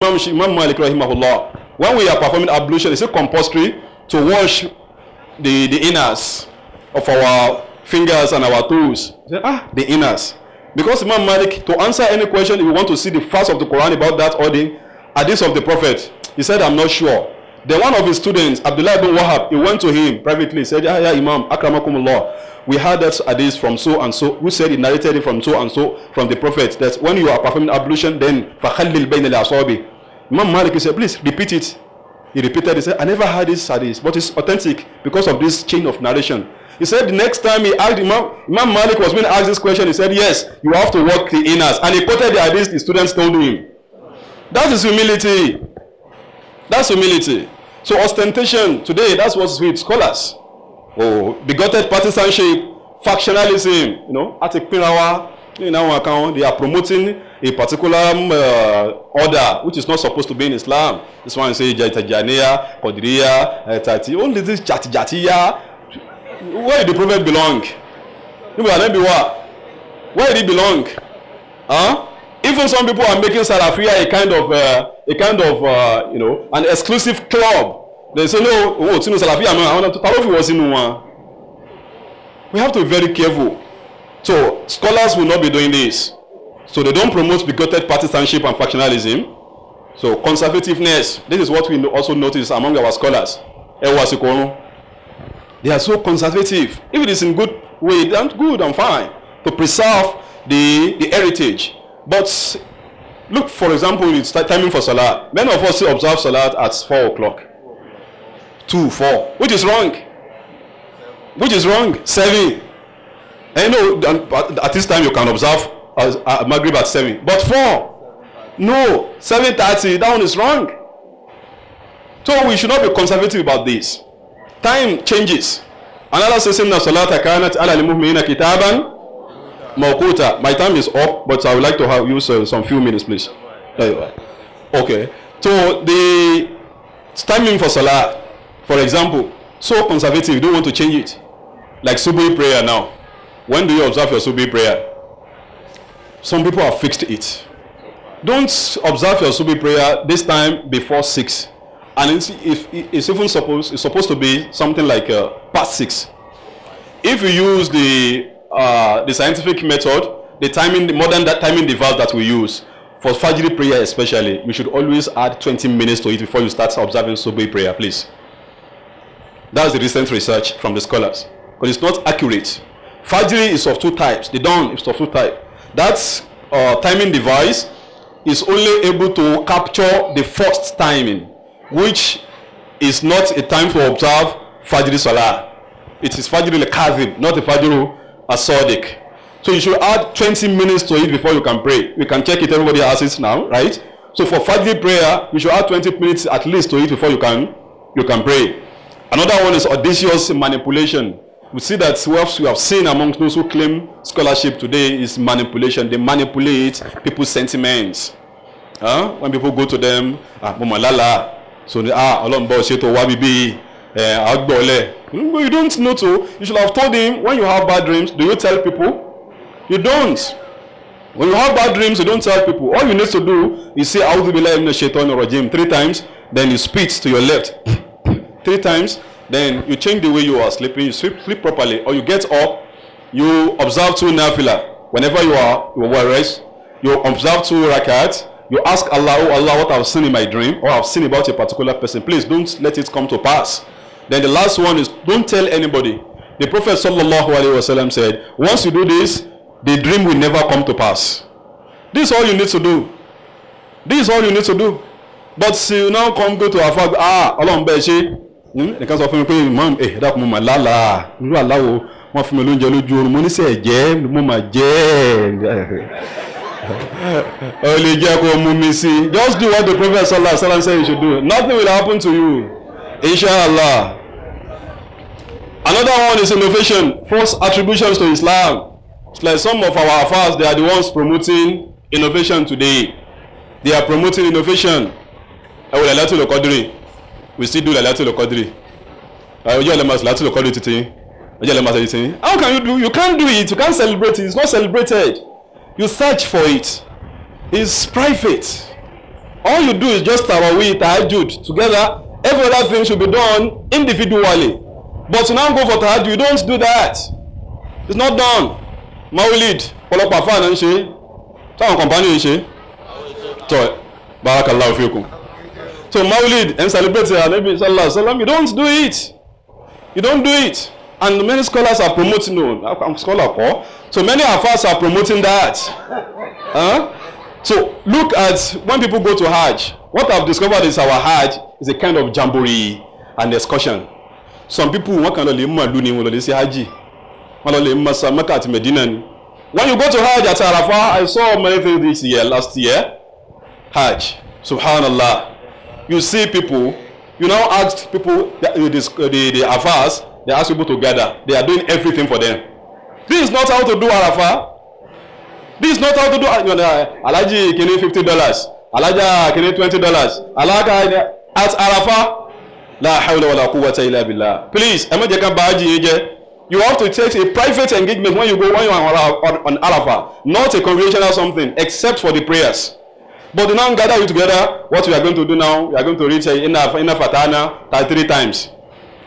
Imam Malik rahimahullah, when we are performing ablution, is it compulsory to wash the inners of our fingers and our toes? The inners. Because Imam Malik, to answer any question, if you want to see the verse of the Quran about that or the hadith of the Prophet, he said, I'm not sure. Then one of his students, Abdullah ibn Wahab, he went to him privately, said, yeah, Imam, akramakumullah, we heard that hadith from so and so, who said he narrated it from so and so, from the Prophet, that when you are performing ablution, then فَخَلِّلْ بَيْنَ الْأَصَابِ. Imam Malik said, please repeat it. He repeated, he said, I never heard this hadith, but it's authentic because of this chain of narration. He said the next time he asked Imam Malik was being asked this question, he said, yes, you have to work the inners. And he quoted the hadith the students told him. That is humility. That's humility. So ostentation today, that's what's with scholars. Oh, bigoted partisanship, factionalism, Atik Pirawa, they are promoting a particular order which is not supposed to be in Islam. This one says Jatijaniya, Qadiriya, Tati. Only this Jatiya. Where did the Prophet belong? Where did he belong? Even some people are making Salafiyya a kind of an exclusive club. They say no, Salafiyya was in one. We have to be very careful. So scholars will not be doing this. So they don't promote bigoted partisanship and factionalism. So conservativeness, this is what we also notice among our scholars. They are so conservative. If it is in good way, then good and fine. To preserve the heritage. But look, for example, it's timing for Salah. Many of us observe Salah at 4 o'clock. 2, 4. Which is wrong. Which is wrong. 7. And at this time you can observe Maghrib at 7. But 4. No. 7:30. That one is wrong. So we should not be conservative about this. Time changes. And Allah says, "Inna salata kanat ala al-mu'minina kitaban mawquta." My time is up, but I would like to use some few minutes, please. Okay. So the timing for Salah, for example, so conservative, you don't want to change it. Like Subuhi prayer now. When do you observe your Subuhi prayer? Some people have fixed it. Don't observe your Subuhi prayer this time before 6. And it's even supposed to be something like past 6. If you use the scientific method, the modern timing device that we use for Fajr prayer especially, you should always add 20 minutes to it before you start observing Subuhi prayer, please. That's the recent research from the scholars, because it's not accurate. Fajr is of 2 types. The dawn is of 2 types. That timing device is only able to capture the first timing, which is not a time to observe Fajr Salah. It is Fajr al-Kadhib, not a Fajr al-Sadiq. So you should add 20 minutes to it before you can pray. You can check it, everybody has it now, right? So for Fajr prayer, you should add 20 minutes at least to it before you can pray. Another one is audacious manipulation. We see that what we have seen amongst those who claim scholarship today is manipulation. They manipulate people's sentiments. When people go to them, Mumalala, so you don't know to. You should have told him, when you have bad dreams, do you tell people? You don't. When you have bad dreams, you don't tell people. All you need to do is say A'udhu billahi minash shaitanir rajim 3 times, then you spit to your left 3 times, then you change the way you are sleeping, you sleep properly, or you get up, you observe 2 nafila. Whenever you are rest, you observe 2 rakat. You ask Allah, oh Allah, what I've seen in my dream, or I've seen about a particular person. Please don't let it come to pass. Then the last one is, don't tell anybody. The Prophet sallallahu alaihi wasallam said, once you do this, the dream will never come to pass. This is all you need to do. This is all you need to do. But you now go to Afag, Allah Mbeshi. The case of Imam, that mama lala, you allow one from Lunjalu, money say, just do what the Prophet sallallahu alaihi wasallam said you should do. Nothing will happen to you, inshallah. Another one is innovation, false attributions to Islam. It's like some of our affairs, they are the ones promoting innovation today. They are promoting innovation. We still do Lailatul Qadri. How can you do? You can't do it. You can't celebrate it. It's not celebrated. You search for it. It's private. All you do is just tarawih, tahajjud together. Every other thing should be done individually. But to now go for tahajjud, you don't do that. It's not done. Maulid, ọ̀pọ̀lọpọ̀ àfáà náà ń ṣe, táwọn companion ń ṣe. So, barakallahu fikum. So Maulid and celebrate Nabi sallallahu alaihi wasallam, you don't do it. You don't do it. And many scholars are promoting, I'm scholar core. So many of us are promoting that. So look at when people go to Hajj. What I've discovered is our Hajj is a kind of jamboree and excursion. Some people want to live Maluni, want to say Hajj. Want to live Mecca at Medina. When you go to Hajj at Arafah, I saw many things last year. Hajj, Subhanallah. You see people, you now ask people, the Afars, they ask people to gather. They are doing everything for them. This is not how to do Arafah. This is not how to do Alaji kini $50, Alaja kini $20, Alaga at Arafah. La hawla wa la quwwata illa billah. Please, you have to take a private engagement when you are on Arafah, not a congregational something, except for the prayers. But they now gather you together. What we are going to do now, we are going to read Inna Fatana 33 times.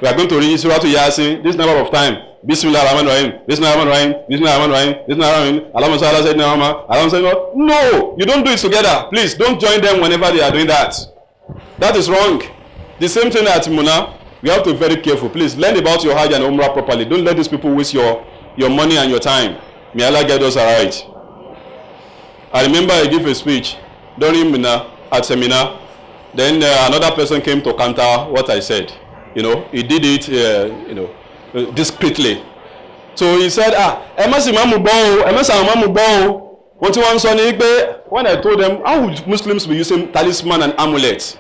We are going to read Surah to Yasin this number of times. Bismillah ar-Rahman ar-Rahim, Bismillah ar-Rahman ar-Rahim, Bismillah ar-Rahman ar-Rahim, Bismillah ar-Rahman ar-Rahim, Allahumma salli ala sayyidina Muhammad, Allahumma salli. No, you don't do it together. Please don't join them whenever they are doing that. That is wrong. The same thing at Muna. We have to be very careful. Please learn about your Hajj and Umrah properly. Don't let these people waste your money and your time. May Allah get us right. I remember I gave a speech during Mina at seminar. Then another person came to counter what I said. He did it, discreetly. So he said, when I told them, how would Muslims be using talisman and amulets?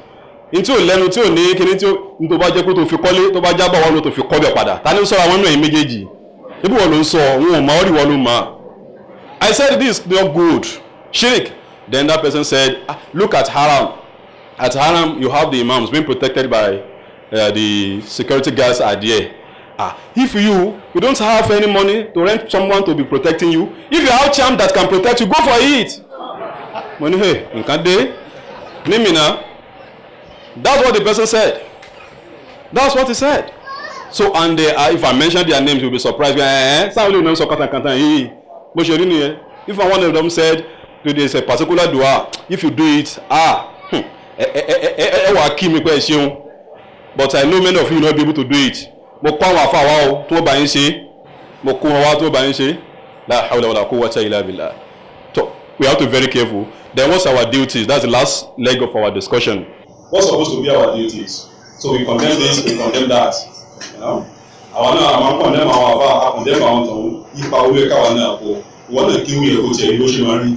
Into lẹ́nu tí ò ní kíní tí ó tó bá jẹ́ kó tó fi kọ́lé tó bá jábọ̀ wọn ló tó fi kọ́bẹ̀ padà ta ni ń sọ̀rọ̀ àwọn ènìyàn méjèèjì níbi wọn ló ń sọ wọn ò máa ó rí wọn ló máa. I said this is not good, shirk. Then that person said, look at Haram. At Haram you have the Imams being protected by the security guards are there. If you don't have any money to rent someone to be protecting you, if you have charm that can protect you, go for it. Money hey, nǹkan dé nímìnà. That's what the person said. That's what he said. So and if I mention their names, you'll be surprised. If one of them said there is a particular dua, if you do it, but I know many of you will not be able to do it. So we have to be very careful. Then what's our duties? That's the last leg of our discussion. What's supposed to be our duties? So we condemn this, we condemn that. Àwọn náà máa ń condemn àwọn àbá, condemn àwọn tọ̀hún, ipa owó ẹ̀ka wà náà kó. Wọ́n náà kí wúyẹ̀ kó tiẹ̀ ní bó ṣe máa rí.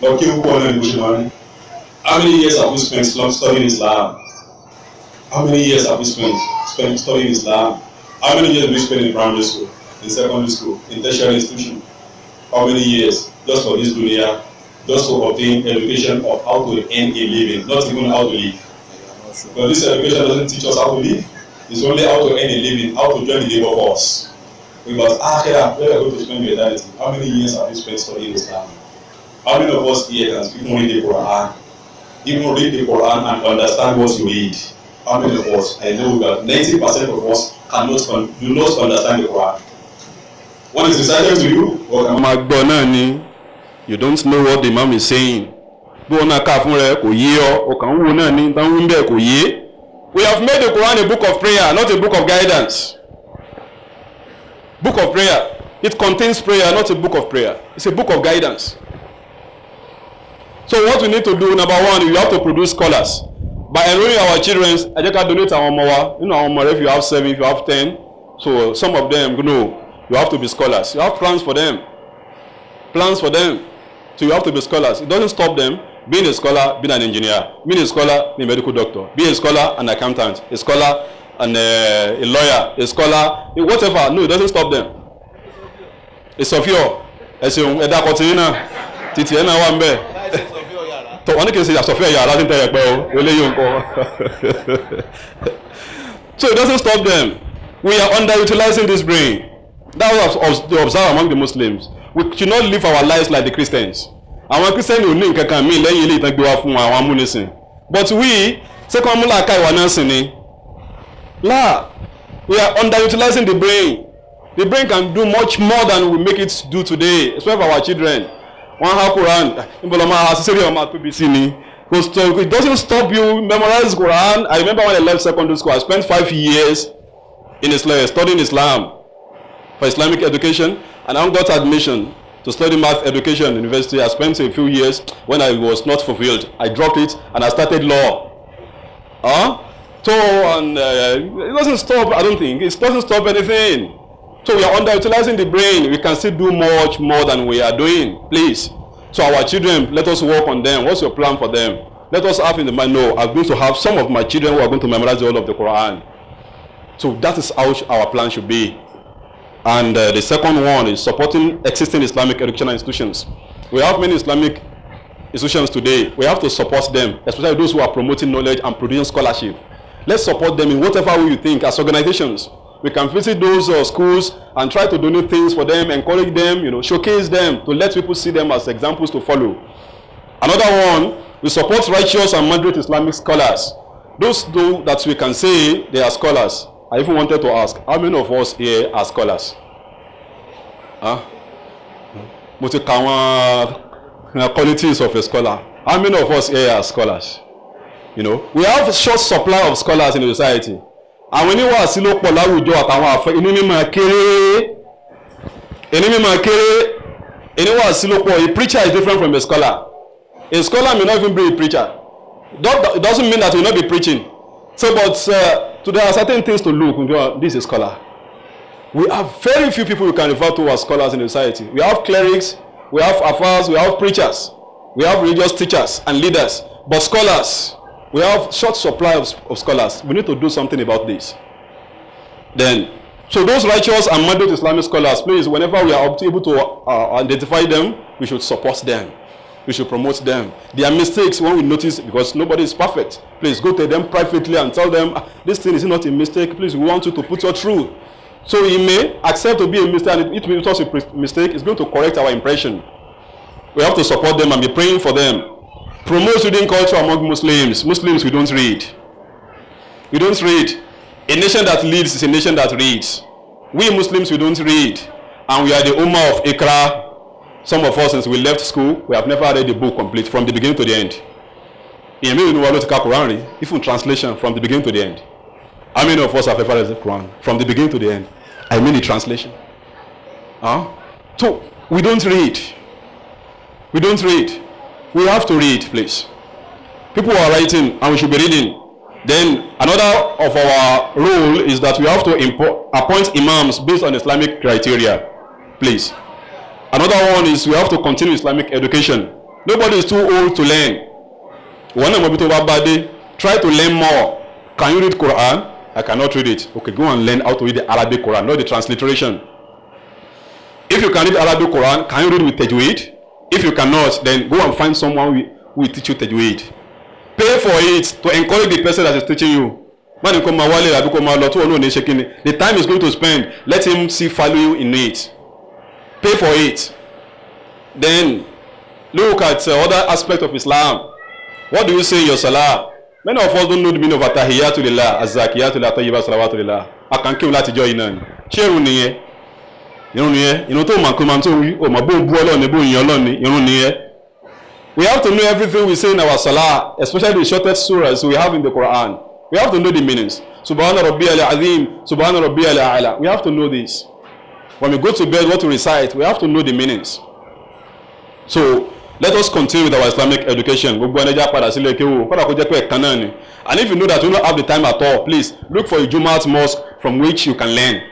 Lọ kí wúkọ́ náà ní bó ṣe máa rí. How many years have we spent studying Islam? How many years have we spent studying Islam? How many years have we spent in primary school, in secondary school, in tertiary institution? How many years just for this dunya? Just to obtain education of how to earn a living, not even how to live. But this education doesn't teach us how to live. It's only how to earn a living, how to join the labor force. Because where are we going to spend your eternity? How many years have you spent studying Islam? How many of us here can even read the Quran? Even read the Quran and understand what you read? How many of us? I know that 90% of us do not understand the Quran. What is recited to you? You don't know what the Imam is saying. We have made the Quran a book of prayer, not a book of guidance. Book of prayer. It contains prayer, not a book of prayer. It's a book of guidance. So what we need to do, number one, we have to produce scholars. By enrolling our children, I just donate our mowa. If you have 7, if you have 10. So some of them, you have to be scholars. You have plans for them. Plans for them. So you have to be scholars. It doesn't stop them being a scholar, being an engineer, being a scholar, being a medical doctor, being a scholar, an accountant, a scholar, and a lawyer, a scholar, whatever. No, it doesn't stop them. It's Sophia. So it doesn't stop them. We are underutilizing this brain. That was observed among the Muslims. We should not live our lives like the Christians. àwọn Christian ò ní nǹkan kan míì lẹ́yìn ilé ìtàn gbé wá fún àwọn amúnisìn but we second múlá ká ìwà náà sìn ni we are underutilizing the brain. The brain can do much more than we make it do today, especially for our children. One ha Quran, it doesn't stop you memorize Quran. I remember when I left secondary school, I spent 5 years in Islam, studying Islam for Islamic education, and I got admission to study math education in university. I spent a few years when I was not fulfilled. I dropped it and I started law. It doesn't stop, I don't think. It doesn't stop anything. So we are underutilizing the brain. We can still do much more than we are doing. Please. So our children, let us work on them. What's your plan for them? Let us have in the mind, no, I'm going to have some of my children who are going to memorize the whole of the Quran. So that is how our plan should be. And the second one is supporting existing Islamic educational institutions. We have many Islamic institutions today. We have to support them, especially those who are promoting knowledge and producing scholarship. Let's support them in whatever way you think as organizations. We can visit those schools and try to donate things for them, encourage them, showcase them, to let people see them as examples to follow. Another one, we support righteous and moderate Islamic scholars. Those that we can say they are scholars. I even wanted to ask, how many of us here are scholars? Qualities of a scholar. How many of us here are scholars? We have a short supply of scholars in the society. And when you are silo pọ̀ láwùjọ àtàwọn àfẹ́ inú mímọ̀ kéré inú wà silo pọ̀. A preacher is different from a scholar. A scholar may not even be a preacher. It doesn't mean that he will not be preaching. So, but there are certain things to look. This is a scholar. We have very few people we can refer to as scholars in the society. We have clerics, we have affairs, we have preachers, we have religious teachers and leaders. But scholars, we have short supply of scholars. We need to do something about this. So those righteous and moderate Islamic scholars, please, whenever we are able to identify them, we should support them. We should promote them. Their mistakes, when we notice, because nobody is perfect, please go to them privately and tell them, this thing is not a mistake. Please, we want you to put your truth. So he may accept to be a mistake, and it was a mistake. It's going to correct our impression. We have to support them and be praying for them. Promote reading culture among Muslims. Muslims, we don't read. We don't read. A nation that leads is a nation that reads. We Muslims, we don't read. And we are the Ummah of Ikra. Some of us, since we left school, we have never read the book complete from the beginning to the end. Even translation from the beginning to the end. How many of us have ever read the Quran from the beginning to the end? I mean the translation. So we don't read. We don't read. We have to read, please. People are writing and we should be reading. Then another of our role is that we have to appoint Imams based on Islamic criteria, please. Another one is we have to continue Islamic education. Nobody is too old to learn. Try to learn more. Can you read Quran? I cannot read it. Okay, go and learn how to read the Arabic Quran, not the transliteration. If you can read Arabic Quran, can you read with Tajweed? If you cannot, then go and find someone who will teach you Tajweed. Pay for it to encourage the person that is teaching you. The time is going to spend, let him see value in it. Pay for it. Then look at other aspects of Islam. What do you say in your salah? Many of us don't know the meaning of Attahiyatu Lillah, Az-Zakiyatu Lillah, Tayyibatu Salawatu Lillah. Akanki láti jọ iná ni. Ṣé irun nìyẹn? Irun nìyẹn. Irun tó máa kó máa tó wí, ó máa bó bú Ọlọ́run ní bó yin Ọlọ́run ní irun nìyẹn. We have to know everything we say in our salah, especially the shortest surahs we have in the Quran. We have to know the meanings. Subhana Rabbiyal Azim, Subhana Rabbiyal A'la. We have to know this. When we go to bed, what to recite, we have to know the meanings. So let us continue with our Islamic education. And if you know that you don't have the time at all, please look for a Jumat mosque from which you can learn.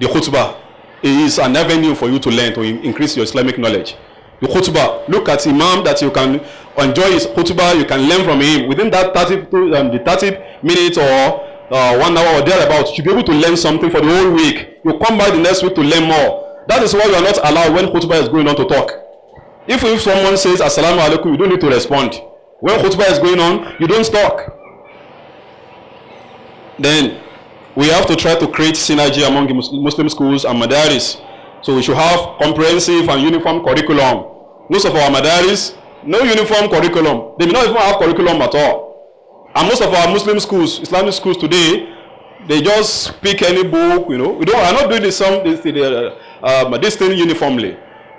The khutbah is an avenue for you to learn, to increase your Islamic knowledge. The khutbah, look at Imam that you can enjoy his khutbah, you can learn from him. Within that 30 minutes or 1 hour or thereabouts, you should be able to learn something for the whole week. You come back the next week to learn more. That is why you are not allowed when khutbah is going on to talk. If someone says Assalamu alaikum, you don't need to respond. When khutbah is going on, you don't talk. Then we have to try to create synergy among Muslim schools and madaris. So we should have comprehensive and uniform curriculum. Most of our madaris, no uniform curriculum. They may not even have curriculum at all. And most of our Muslim schools, Islamic schools today, they just pick any book, you know. We are not doing this thing uniformly.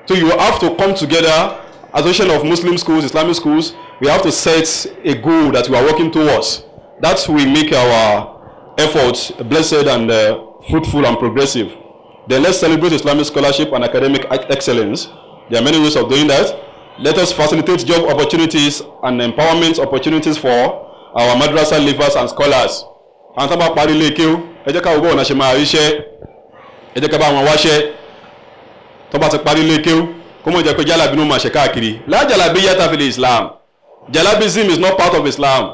So you have to come together, association of Muslim schools, Islamic schools. We have to set a goal that we are working towards. That will make our efforts blessed and fruitful and progressive. Then let's celebrate Islamic scholarship and academic excellence. There are many ways of doing that. Let us facilitate job opportunities and empowerment opportunities for our madrasa leavers and scholars. And talk about parí lékéw, ẹ jẹ́ ká wo bọ́ọ̀nà ṣe máa ríṣẹ́, ẹ jẹ́ ká bá wọn wáṣẹ́. Tó bá ti parí lékéw, kó mọ̀ jẹ́ pé jalabi ló máa ṣe káàkiri. La jalabiyyata fil Islam. Jalabism is not part of Islam.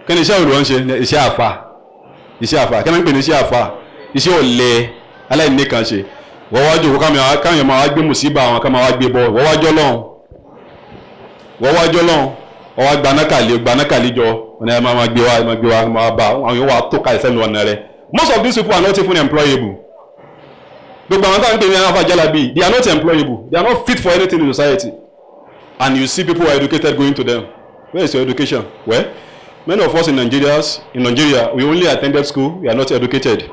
Kí ni iṣẹ́ òru ń ṣe? Iṣẹ́ àfà. Iṣẹ́ àfà. Kí ni ń pè ní iṣẹ́ àfà? Iṣẹ́ ọ̀lẹ aláìní kan ṣe. Wọ́n wá jòkó káwọn máa wá gbé mùsíbà àwọn ká máa wá gbé bọ́. Wọ́n wá jọ́lọ́hún. Wọ́n wá gbanákàlí jọ. Wọ́n ní máa gbé wá máa bá àwọn yóò wá tó ká ìsẹ́nu ọ̀nà rẹ̀. Most of these people are not even employable. Gbogbo àwọn táwọn ń pè ní afa jalabi, they are not employable. They are not fit for anything in society. And you see people who are educated going to them. Where is your education? Well, many of us in Nigeria, we only attended school. We are not educated.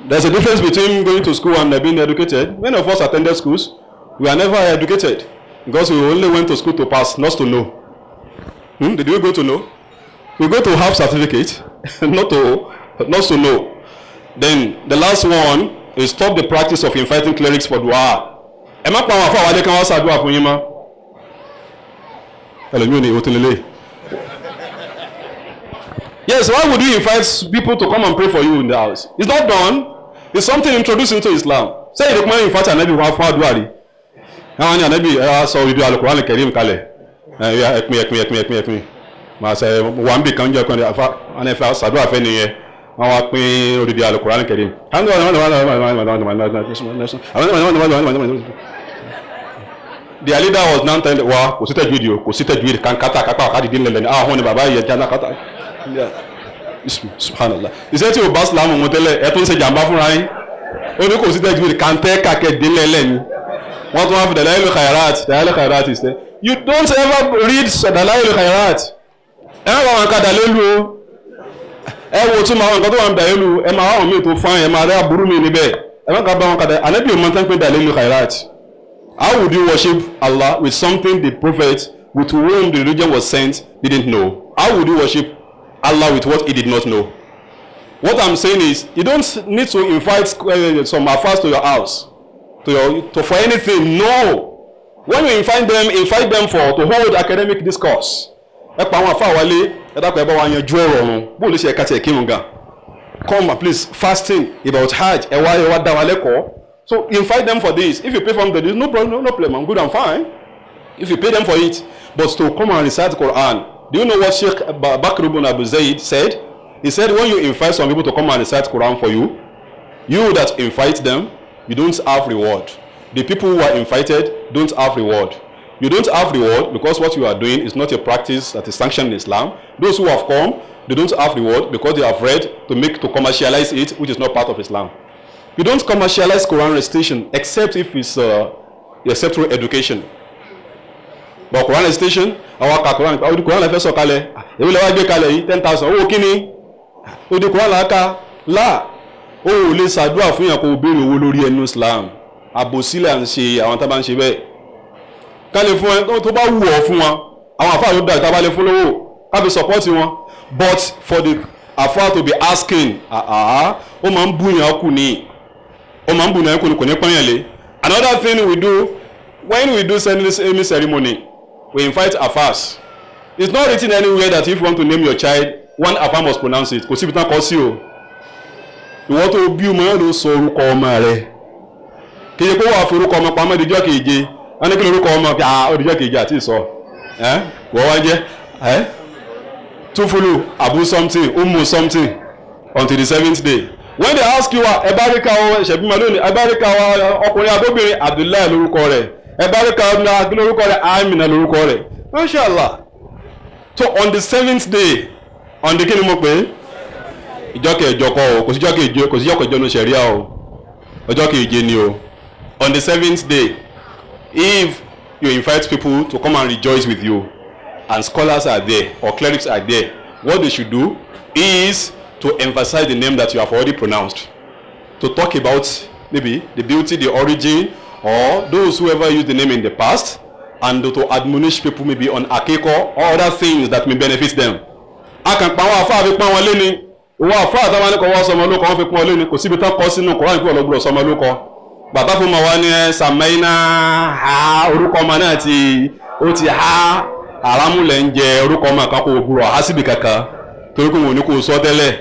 There's a difference between going to school and being educated. Many of us attended schools. We are never educated because we only went to school to pass, not to know. Did we go to know? We go to have certificate, not to know. Then the last one is stop the practice of inviting clerics for dua. Ẹ má pa àwọn àfáà wálé kan wá ṣàdúrà fún yín mọ́. Ẹlòmíràn ni ìwòtí lélẹ̀. Yes, why would you invite people to come and pray for you in the house? It's not done. It's something introduced into Islam. Say the Quran invite Ànábì wá fún àdúrà rí. Àwọn ni Ànábì sọ ìdí Al-Qur'an Al-Karim kalẹ̀. Ẹ̀pin. Màá sẹ wà ń bì kan jẹ́ ọkùnrin àfa àwọn ẹ̀fẹ̀ ṣàdúrà fẹ́ nìyẹn. Wọ́n wá pín odidi Al-Qur'an Al-Karim. The leader was now telling wa kò sí tẹ̀jú kan kátà kápá àkádìdí ńlẹ̀ ní àwọn ni bàbá yẹn jẹ́ kátà. Subhanallah. Iṣẹ́ tí o bá Islam mú tẹ́lẹ̀ ẹ tó ń ṣe jàmbá fúnra yín. Ó ní kò sí tẹ̀jú kan tẹ́ kàkẹ́ dín lẹ́lẹ́ ni. Wọ́n tún wá fi Dalailul Khairat is there. You don't ever read Dalailul Khairat. Ẹ máa wọn ká Dalilu o. Ẹ wo tún máa wọn nǹkan tó wà ń Dalilu. Ẹ máa wọn míì tó fáyín. Ẹ máa rí aburú mi níbẹ̀. Ẹ máa ká bá wọn ká Dalilu. Ànábì ò mọ̀ tán pé Dalailul Khairat. How would you worship Allah with something the prophet with whom the religion was sent didn't know? How would you worship Allah with what he did not know? What I'm saying is, you don't need to invite some affairs to your house, for anything. No. When you invite them to hold academic discourse. Come please, fasting about Hajj. So invite them for this. If you pay for them, there is no problem. No problem. I'm good. I'm fine. If you pay them for it, but to come and recite the Quran. Do you know what Sheikh Bakr ibn Abu Zayd said? He said, when you invite some people to come and recite Quran for you, you that invite them, you don't have reward. The people who are invited don't have reward. You don't have reward because what you are doing is not a practice that is sanctioned in Islam. Those who have come, they don't have reward because they have read to commercialize it, which is not part of Islam. You don't commercialize Quran recitation except if it's except through education. But Quran recitation, àwọn ka Quran, àwọn Quran la fẹ́ sọ kalẹ̀, èmi lè wá gbé kalẹ̀ yìí 10,000. Owó kíni? Ó di Quran la ka la. Ó lè ṣàdúrà fún yàn kó béèrè owó lórí ẹnu Islam. Àbòsílẹ̀ à ń ṣe àwọn tá bá ń ṣe bẹ́ẹ̀. Ká lè fún ẹ tó bá wù ọ́ fún wọn. Àwọn àfáà ló dá ìta bá lè fún lówó. Ká fi support wọn. But for the àfáà to be asking, ó máa ń bú yàn kù ní. Another thing we do when we do any ceremony, we invite afars. It's not written anywhere that if you want to name your child, one afar must pronounce it. Kò síbi tán kọ sí o. Ìwọ tó bí ọmọ yẹn ló sọ orúkọ ọmọ rẹ̀. Kì í ṣe pé wàá fi orúkọ ọmọ pamọ́ ìdíjọ́ keje. Wọ́n ní kí lórúkọ ọmọ kí ìdíjọ́ keje àti ìsọ. Wọ́n wá jẹ́ Tufulu, Abu something, Umu something until the 7th day. When they ask you ẹ̀báríkà ṣẹ̀bí malóni ẹ̀báríkà ọkùnrin abóbìnrin Abdullahi lórúkọ rẹ̀ ẹ̀báríkà lórúkọ rẹ̀ Amina lórúkọ rẹ̀ Mashallah. So on the 7th day on the kí ni mo pè é ìjọ kẹjọ kọ o kò sí ìjọ kẹjọ ní ṣẹ̀ríà o ọjọ́ keje ni o. On the 7th day if you invite people to come and rejoice with you, and scholars are there or clerics are there, what they should do is to emphasize the name that you have already pronounced, to talk about maybe the beauty, the origin, or those who ever used the name in the past, and to admonish people maybe on akeko or other things that may benefit them. A kàn pa àwọn àfáà fi pọ́n wọn lé ní ìwọ àfáà táwọn ní kò wá sọmọ lóko wọn fi pọ́n lé ní kò síbi tán kọ́ sínú Kùránì pé ọlọ́gbọ́dọ̀ sọmọ lóko bàbá fún ma wá ní sàmẹ́ínà ha orúkọ ọmọ náà ó ti ha àrámúlẹ̀ ń jẹ orúkọ ọmọ kan kò gbúrọ̀ ha síbi kankan torí kò wọ́n ní kò sọ tẹ́lẹ̀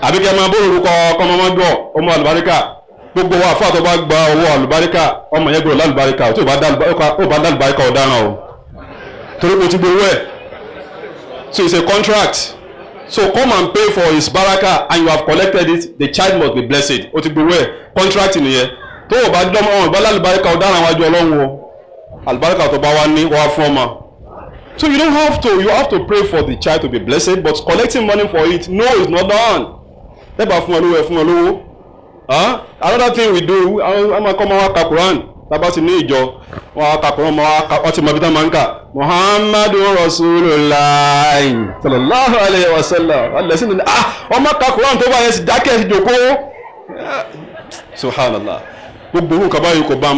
àbí kẹ́ máa bó orúkọ ọmọmọdọ̀ ọmọ àlùbáríkà gbogbo wa àfáà tó bá gba owó àlùbáríkà ọmọ yẹn gbọ́dọ̀ lálùbáríkà tí ó bá lálùbáríkà ọ̀daràn o torí kò ti gbowó ẹ̀. So it's a contract. So come and pay for his baraka and you have collected it, the child must be blessed. O ti gbowó ẹ̀ contract nìyẹn. Tó o bá dọ́mọ ọ̀hún ìbálá àlùbáríkà ọ̀daràn wájú Ọlọ́run o. Àlùbáríkà tó bá wá ní wá fún ọmọ. So you have to pray for the child to be blessed, but collecting money for it, no, it's not done. Lẹ́bàá fún olówó ẹ̀ fún olówó. Another thing we do, I'm a come and Quran. Tábà ti ní ìjọ wọn á kakùn wọn ti mọ ibi tá máa ń kà Muhammadu Rasulullah sallallahu alayhi wa sallam alẹ́sìn ní ọmọ kakùn wọn tó bá yẹn sì dákẹ́ sí jòkó subhanallah gbogbo nǹkan báyìí kò bá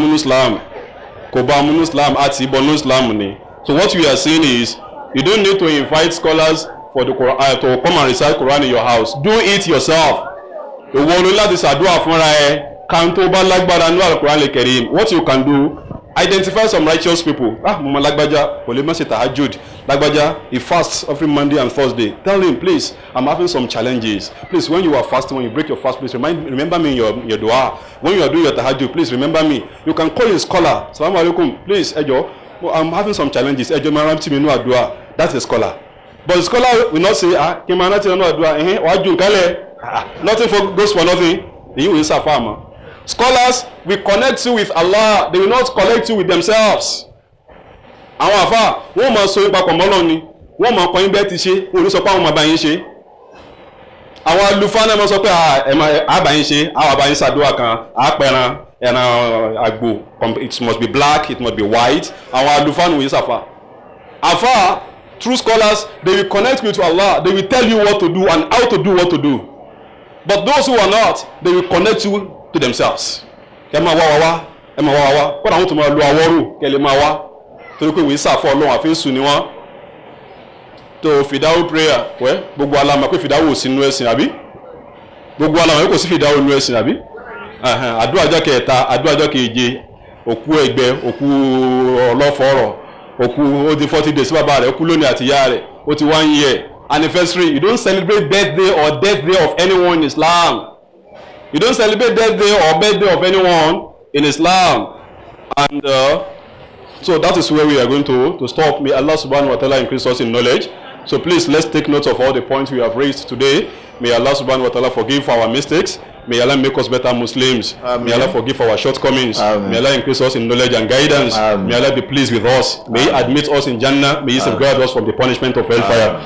múnú Islam àti ìbọnú Islam ni. So what we are saying is you don't need to invite scholars for the Quran to come and recite Quran in your house. Do it yourself. Ìwọ ló láti ṣàdúrà fúnra ẹ. Kanto ba lágbára nínú Al-Quran al-Karim. What you can do, identify some righteous people. Mama Lagbaja, kò lè má ṣe tahajjud. Lagbaja, he fasts every Monday and Thursday. Tell him, please, I'm having some challenges. Please, when you are fasting, when you break your fast, please remember me in your dua. When you are doing your tahajjud, please remember me. You can call a scholar. Assalamu alaikum. Please, Ejo, I'm having some challenges. Ejo, maram ti mi nu adua. That's a scholar. But the scholar will not say, Kimana ti nu adua. Waju kale. Nothing goes for nothing. You will suffer, man. Scholars will connect you with Allah. They will not connect you with themselves. Àwọn àfáà wọ́n máa so ipa pọ̀ mọ́lọ́ ni wọ́n máa kọ́ yín bẹ́ẹ̀ ti ṣe wọ́n ní sọ pé àwọn máa bá yín ṣe. Àwọn àlùfáà náà máa sọ pé àbá yín ṣe àwọn àbá yín ṣàdúrà kan àpẹran ẹran àgbò it must be black, it must be white. Àwọn àlùfáà ní wọ́n yín sàfà. Àfáà true scholars they will connect you to Allah. They will tell you what to do and how to do what to do. But those who are not, they will connect you to themselves. Ẹ máa wá kódà àwọn tó máa lo àwọ́rù kẹ́ lè máa wá torí pé wòye sáà fọ́ Ọlọ́run àfẹ́sùn ni wọ́n tó fìdáwó prayer wẹ́ gbogbo alamọ̀ pé fìdáwó sí inú ẹ̀sìn àbí gbogbo alamọ̀ pé kò sí fìdáwó inú ẹ̀sìn àbí àdúrà ọjọ́ kẹta àdúrà ọjọ́ keje òkú ẹgbẹ́ òkú ọlọ́fọ̀ọ́rọ̀ òkú ó di 40 days bàbá rẹ̀ òkú lónìí àti ìyá rẹ̀ ó ti 1 year anniversary. You don't celebrate birthday or death day of anyone in Islam. You don't celebrate death day or birthday of anyone in Islam. And so that is where we are going to stop. May Allah subhanahu wa ta'ala increase us in knowledge. So please, let's take note of all the points we have raised today. May Allah subhanahu wa ta'ala forgive our mistakes. May Allah make us better Muslims. Amen. May Allah forgive our shortcomings. Amen. May Allah increase us in knowledge and guidance. Amen. May Allah be pleased with us. May He admit us in Jannah. May He safeguard us from the punishment of hellfire.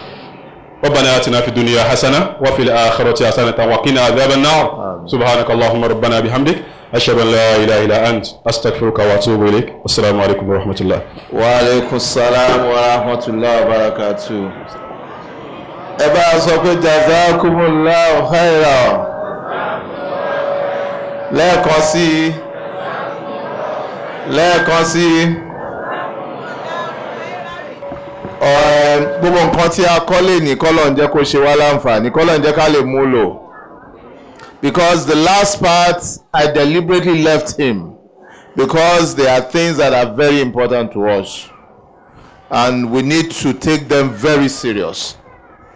ربنا آتنا في الدنيا حسنة وفي الآخرة حسنة وقنا عذاب النار سبحانك اللهم ربنا بحمدك أشهد أن لا إله إلا أنت أستغفرك وأتوب إليك والسلام عليكم ورحمة الله. وعليكم السلام ورحمة الله وبركاته. أبا سوف جزاكم الله خيرا. لا كونسي gbogbo nǹkan tí a kọ́ lè ní kọ́lọ̀ ń jẹ́ kó ṣe wá láǹfààní kọ́lọ̀ ń jẹ́ ká lè mú lò because the last part I deliberately left him because there are things that are very important to us and we need to take them very serious.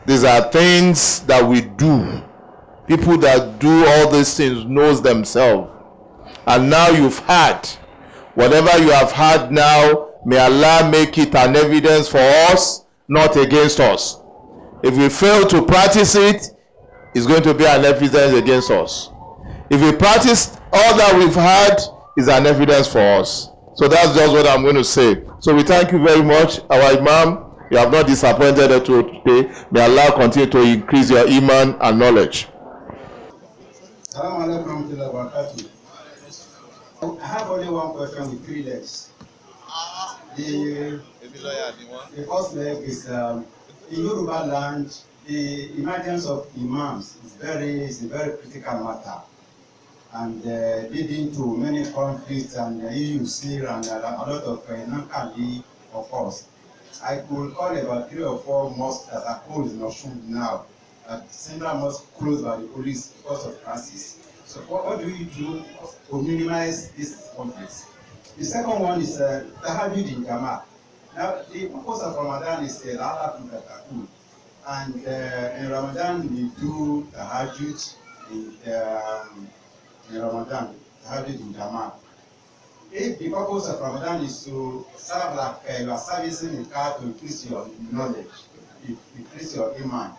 These are things that we do. People that do all these things knows themselves, and now you've had whatever you have had now. May Allah make it an evidence for us, not against us. If we fail to practice it, it's going to be an evidence against us. If we practice all that we've had, it's an evidence for us. So that's just what I'm going to say. So we thank you very much, our Imam. You have not disappointed us today. May Allah continue to increase your Iman and knowledge. I have only one question with 3 legs. The first leg is in Yoruba land, the emergence of Imams is a very critical matter, and leading to many conflicts and issues here and a lot of non-kali of course. I could call about 3 or 4 mosques that are closed in Osun now, similar mosques closed by the police because of crisis. So what do we do to minimize these conflicts? The second one is tahajjud in Jama. Now the purpose of Ramadan is Allah to Takun, and in Ramadan we do tahajjud in Ramadan, tahajjud in Jama. If the purpose of Ramadan is to serve like you are servicing a car to increase your knowledge, increase your Imam,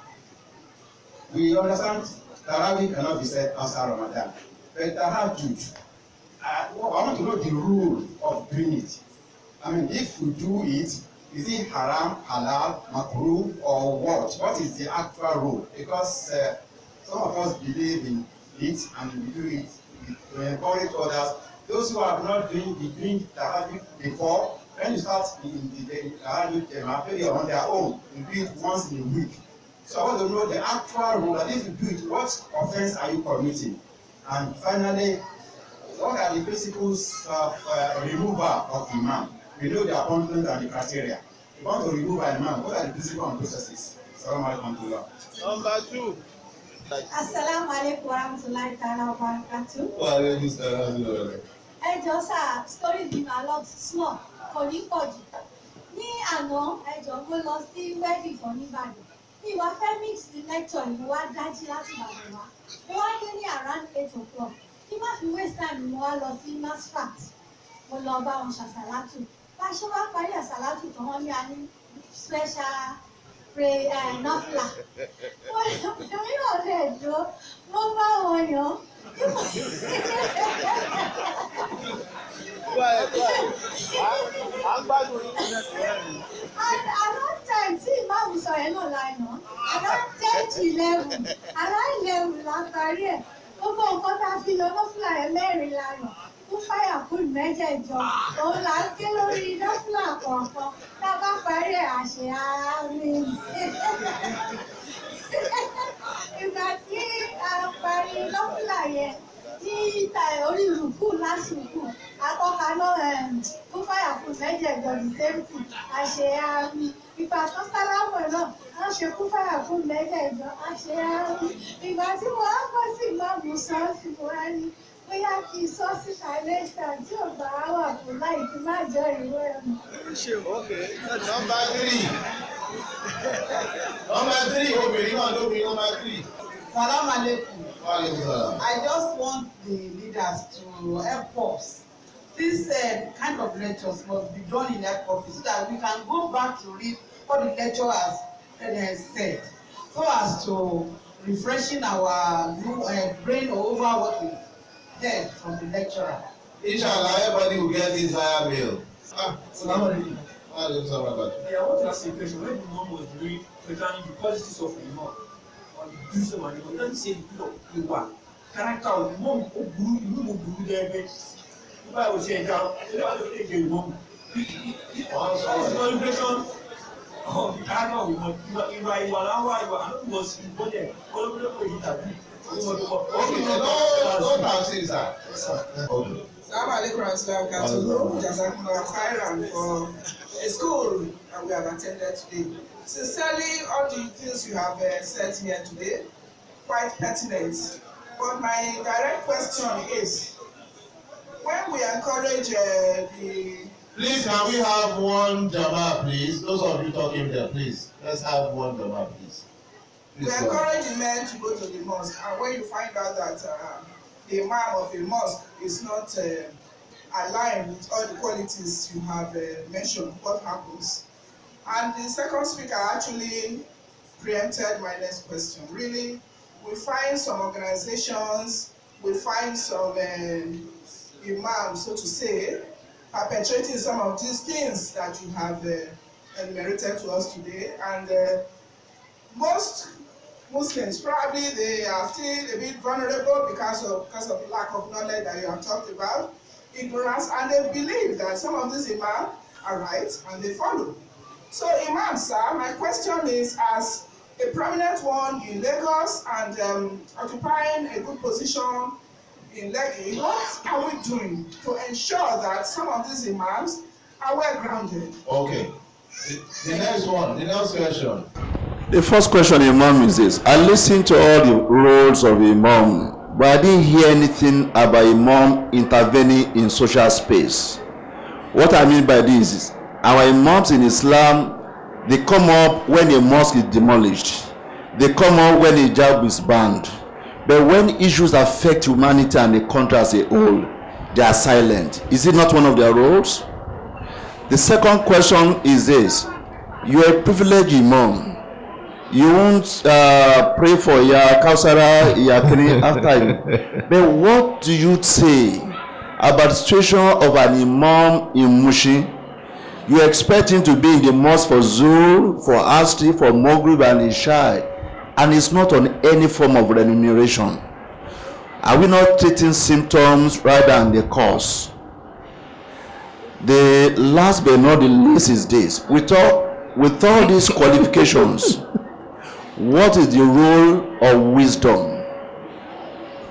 we understand Tarawih cannot be said outside Ramadan. But Tahajjud, I want to know the rule of doing it. I mean, if you do it, is it haram, halal, makruh, or what? What is the actual rule? Because some of us believe in it and we do it to encourage others. Those who have not been doing Tahajjud before, when you start in the Tahajjud, they are on their own. You do it once in a week. So I want to know the actual rule, that if you do it, what offense are you committing? And finally, what are the principles of removal of Imam? We know the appointment and the criteria. If you want to remove an Imam, what are the principles and processes? Number 2. Assalamu alaikum warahmatullahi ta'ala wabarakatuh. Wa alaikum salam. Ẹ jọ̀ọ́ sà, story bí màá lọ small, kò ní pọ̀ jù. Ní àná, ẹ jọ̀ọ́ mo lọ sí wedding kan ní Ìbàdàn. Ìwà fẹ́ mix the lecture ni mo wá dájí láti Ìbàdàn wá. Mo wá dé ní around 8 o'clock. Kí má fi waste time mo wá lọ sí Masfat. Mo lọ bá wọn ṣàṣàlátù. Bá a ṣe wá parí àṣàlátù tán wọ́n ní a ní special pray nafla. Èmi náà lè jó, mo bá wọn yàn. Around time tí ìmáàmù sọ yẹn náà lánàá, around 10 to 11, around 11 la parí ẹ̀. Gbogbo nǹkan tá a fi lọ nọ́fìlà yẹn mẹ́rin lánàá. Fún fáyà kúrò mẹ́jẹ̀ẹ̀jọ, òun là ń ké lórí nọ́fìlà kọ̀ọ̀kan. Tá a bá parí ẹ̀ àṣẹ àmín. Ìgbà tí a parí nọ́fìlà yẹn ní orí ìrùkù lásìkò, akọ́ka náà fún fáyà kúrò mẹ́jẹ̀ẹ̀jọ the same thing, àṣẹ àmín. Ìgbà tó sálámù náà, wọ́n ṣe kún fáyà kúrò mẹ́jẹ̀ẹ̀jọ, àṣẹ àmín. Ìgbà tí mo wá bọ́ sí ìmáàmù sọ́ọ̀sì, mo wá ní bóyá kí n sọ síta lẹ́sà tí ò bá wà fún láì fi má jọ ìwé ẹ̀mọ́. Number 3. Number 3, obìnrin náà lóbìnrin. Number 3. Salam alaikum. Wa alaikum salam. I just want the leaders to help us. This kind of lectures must be done in that office so that we can go back to read what the lecturer has said, so as to refreshing our brain over what we heard from the lecturer. Inshallah, everybody will get this via mail. Salam alaikum. Wa alaikum salam. I want to ask you a question. When the Imam was doing regarding the qualities of the Imam, or the duties of an Imam, doesn't say the one character of the Imam. Imam will do there. If I was saying that, I don't think the Imam. What is the qualification of the character of the Imam? I don't was important. All of them were interviewed. Okay, don't answer, sir. Yes, sir. Okay. Salam alaikum warahmatullahi wabarakatuh. Jazakumullah khairan for a school that we have attended today. Sincerely, all the things you have said here today, quite pertinent. But my direct question is, when we encourage the... Please, can we have one Jama, please? Those of you talking there, please. Let's have one Jama, please. We encourage the men to go to the mosque, and when you find out that the imam of a mosque is not aligned with all the qualities you have mentioned, what happens? And the second speaker actually preempted my next question. Really, we find some organizations, we find some imams, so to say, perpetrating some of these things that you have enumerated to us today, and most Muslims probably they are still a bit vulnerable because of lack of knowledge that you have talked about, ignorance, and they believe that some of these imams all right, and they follow. So Imam, sir, my question is, as a prominent one in Lagos and occupying a good position in Lekki, what are we doing to ensure that some of these Imams are well grounded? Okay. The next one, the next question. The first question, Imam, is this. I listened to all the roles of Imam, but I didn't hear anything about Imam intervening in social space. What I mean by this is, our Imams in Islam, they come up when a mosque is demolished. They come up when a hijab is banned. But when issues affect humanity and the country as a whole, they are silent. Is it not one of their roles? The second question is this. You are a privileged Imam. You won't pray for your Kausara, your Kiri after you. But what do you say about the situation of an Imam in Mushi? You expect him to be in the mosque for Zuhr, for Asri, for Maghrib and Isha, and it's not on any form of remuneration. Are we not treating symptoms rather than the cause? The last but not the least is this. With all these qualifications, what is the role of wisdom,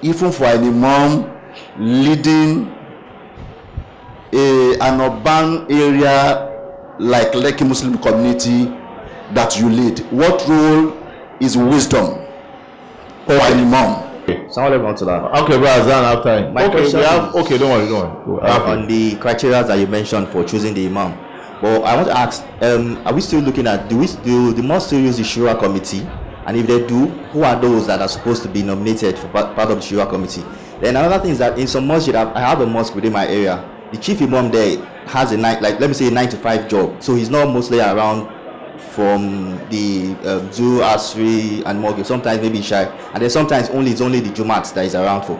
even for an Imam leading an urban area like Lekki Muslim community that you lead? What role is wisdom for an Imam? Someone else to that. Okay, bro, Azan after. My question Okay, don't worry. on the criteria that you mentioned for choosing the Imam. But I want to ask, are we still looking at, do the mosque still use the Shura committee? And if they do, who are those that are supposed to be nominated for part of the Shura committee? Then another thing is that in some mosque, I have a mosque within my area. The chief Imam there has a 9 to 5 job. So he's not mostly around from the Zuhr, Asri and Maghrib. Sometimes maybe Isha. And then sometimes it's only the Jumat that is around for.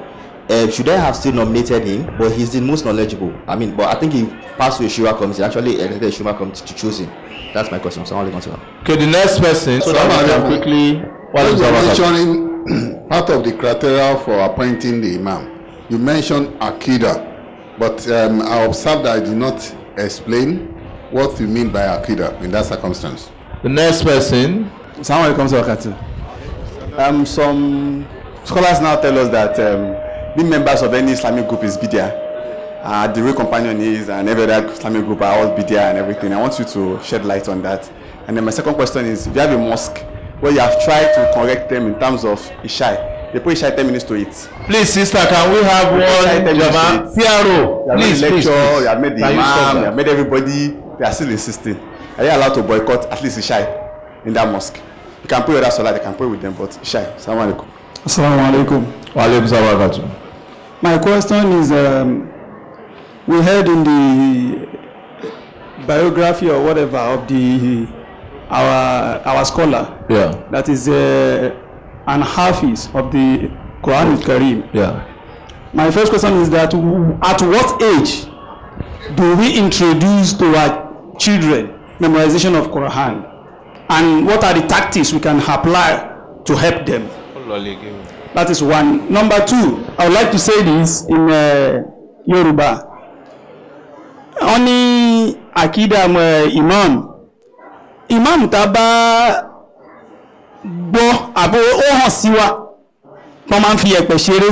Should I have still nominated him? But he's the most knowledgeable. But I think he passed through a Shura committee. Actually elected a Shura committee to choose him. That's my question. So Okay, the next person. So that quickly. While you are mentioning part of the criteria for appointing the Imam, you mentioned Akida, but I observed that I did not explain what you mean by Akida in that circumstance. The next person. Someone comes to Wakati. Some scholars now tell us that being members of any Islamic group is bid'ah. The Real Companion is, and every other Islamic group are all bid'ah and everything. I want you to shed light on that. And then my second question is, if you have a mosque where you have tried to correct them in terms of Isha, they put Isha 10 minutes to eat. Please, sister, can we have one Jama? PRO, please. You have made the Imam, you have made everybody, they are still insisting. Are you allowed to boycott at least Isha in that mosque? You can pray with that salah, they can pray with them, but Isha. Assalamu alaikum. Assalamu alaikum. Wa alaikum salam. My question is, we heard in the biography or whatever of our scholar, that is an hafiz of the Quran al-Karim. My first question is that at what age do we introduce to our children memorization of Quran, and what are the tactics we can apply to help them? That is one. Number two, I would like to say this in Yoruba. Oni akida Imam taba gbọ́ àbò ó hàn sí wa wọ́n máa ń fi ẹ̀pẹ̀ ṣeré